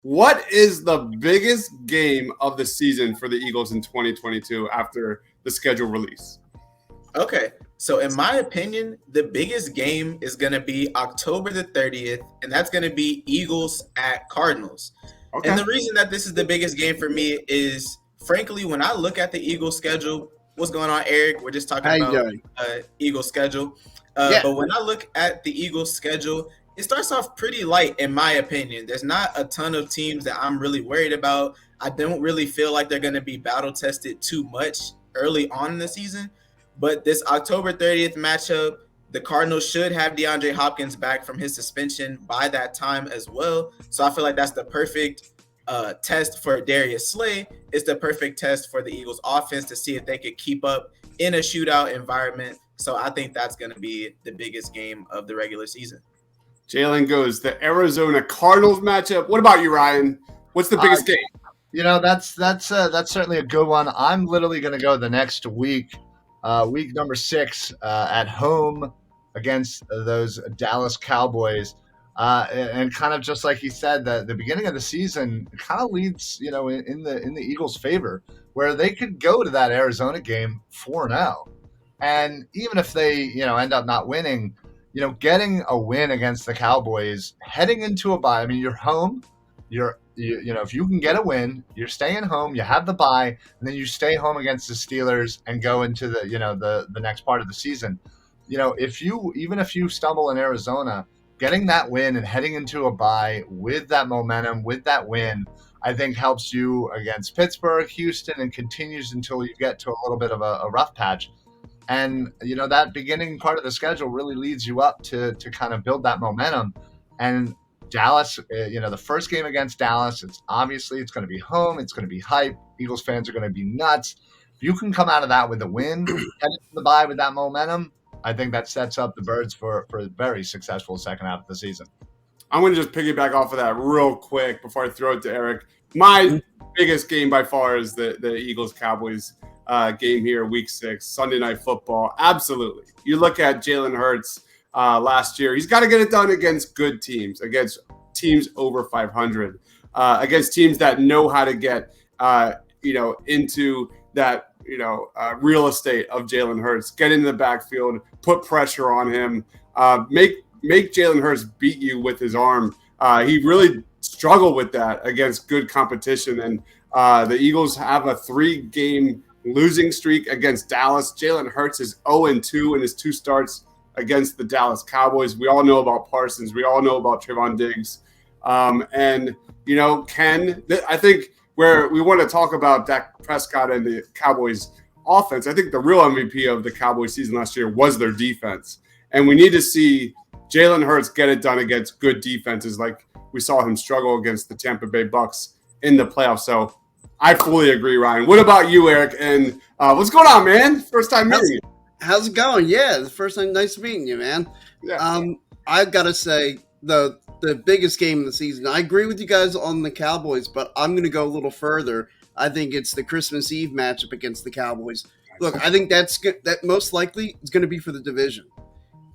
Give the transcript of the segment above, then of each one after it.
What is the biggest game of the season for the Eagles in 2022 after the schedule release? Okay, so in my opinion, the biggest game is going to be October the 30th, and that's going to be Eagles at Cardinals. And Okay. the reason that this is the biggest game for me is, frankly, when I look at the Eagles schedule, what's going on, Eric? We're just talking How you about doing? Eagles schedule. Yeah. But when I look at the Eagles schedule, it starts off pretty light, in my opinion. There's not a ton of teams that I'm really worried about. I don't really feel like they're going to be battle tested too much early on in the season. But this October 30th matchup, the Cardinals should have DeAndre Hopkins back from his suspension by that time as well. So I feel like that's the perfect test for Darius Slay. It's the perfect test for the Eagles offense to see if they could keep up in a shootout environment. So I think that's going to be the biggest game of the regular season. Jalen goes the Arizona Cardinals matchup. What about you, Ryan? What's the biggest game? That's certainly a good one. I'm literally going to go the next week, week number 6, at home against those Dallas Cowboys. And kind of just like he said, the beginning of the season kind of leads, in the Eagles' favor, where they could go to that Arizona game 4-0, and even if they end up not winning, getting a win against the Cowboys, heading into a bye. I mean, you're home. If you can get a win, you're staying home. You have the bye, and then you stay home against the Steelers and go into the next part of the season. If you stumble in Arizona, getting that win and heading into a bye with that momentum, with that win, I think helps you against Pittsburgh, Houston, and continues until you get to a little bit of a rough patch. And, that beginning part of the schedule really leads you up to kind of build that momentum. And Dallas, the first game against Dallas, it's going to be home. It's going to be hype. Eagles fans are going to be nuts. If you can come out of that with a win, head into the bye with that momentum, I think that sets up the Birds for a very successful second half of the season. I'm going to just piggyback off of that real quick before I throw it to Eric. My biggest game by far is the Eagles-Cowboys game here, Week 6, Sunday Night Football. Absolutely. You look at Jalen Hurts last year. He's got to get it done against good teams, against teams over 500, against teams that know how to get, into that, real estate of Jalen Hurts, get into the backfield, put pressure on him, make Jalen Hurts beat you with his arm. He really struggled with that against good competition. And the Eagles have a 3-game losing streak against Dallas. Jalen Hurts is 0-2 in his 2 starts against the Dallas Cowboys. We all know about Parsons. We all know about Trevon Diggs. I think where we want to talk about Dak Prescott and the Cowboys offense, I think the real MVP of the Cowboys season last year was their defense. And we need to see Jalen Hurts get it done against good defenses like we saw him struggle against the Tampa Bay Bucks in the playoffs. So I fully agree, Ryan. What about you, Eric? And what's going on, man? First time meeting you. How's it going? Yeah, the first time. Nice meeting you, man. Yeah. I've got to say the biggest game of the season. I agree with you guys on the Cowboys, but I'm going to go a little further. I think it's the Christmas Eve matchup against the Cowboys. Look, I think that most likely is going to be for the division,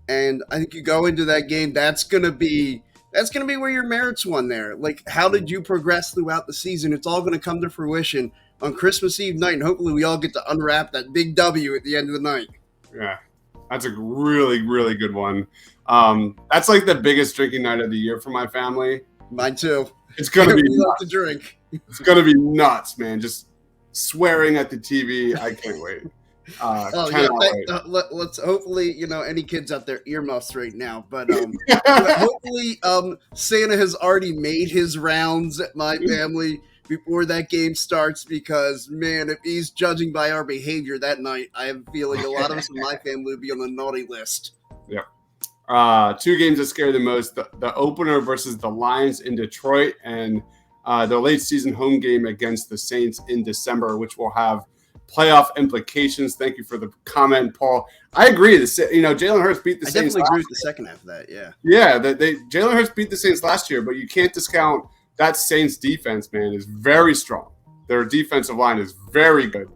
and I think you go into that game. That's going to be where your merits won there. Like, how did you progress throughout the season? It's all going to come to fruition on Christmas Eve night, and hopefully we all get to unwrap that big W at the end of the night. Yeah, that's a really, really good one. That's like the biggest drinking night of the year for my family. Mine too. It's going to be nuts to drink. It's going to be nuts, man. Just swearing at the TV. I can't wait. Let's hopefully, any kids out there earmuffs right now, but hopefully Santa has already made his rounds at my family before that game starts, because, man, if he's judging by our behavior that night, I have a feeling a lot of us in my family would be on the naughty list. Yeah. 2 games that scare the most, the opener versus the Lions in Detroit, and the late season home game against the Saints in December, which will have playoff implications. Thank you for the comment, Paul. I agree. Jalen Hurts beat the Saints. I definitely agree with the second half of that, yeah. Yeah, Jalen Hurts beat the Saints last year, but you can't discount that Saints defense, man, is very strong. Their defensive line is very good.